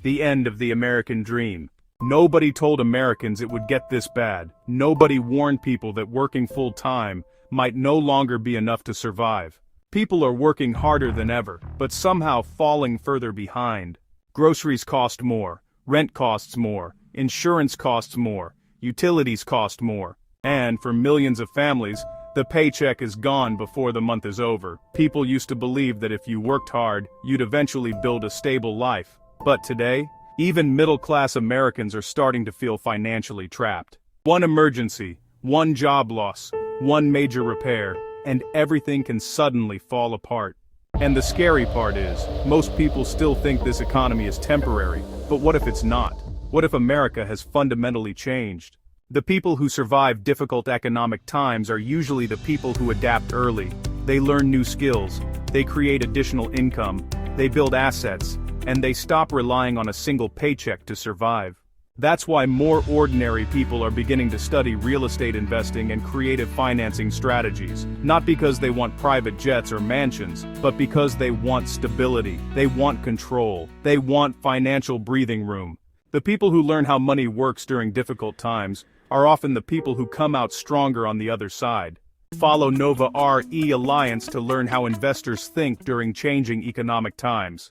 The end of the American dream. Nobody told Americans it would get this bad. Nobody warned people that working full-time might no longer be enough to survive. People are working harder than ever, but somehow falling further behind. Groceries cost more, rent costs more, insurance costs more, utilities cost more. And for millions of families, the paycheck is gone before the month is over. People used to believe that if you worked hard, you'd eventually build a stable life. But today, even middle-class Americans are starting to feel financially trapped. One emergency, one job loss, one major repair, and everything can suddenly fall apart. And the scary part is, most people still think this economy is temporary, but what if it's not? What if America has fundamentally changed? The people who survive difficult economic times are usually the people who adapt early. They learn new skills, they create additional income, they build assets, and they stop relying on a single paycheck to survive. That's why more ordinary people are beginning to study real estate investing and creative financing strategies. Not because they want private jets or mansions, but because they want stability, they want control, they want financial breathing room. The people who learn how money works during difficult times are often the people who come out stronger on the other side. Follow Nova RE Alliance to learn how investors think during changing economic times.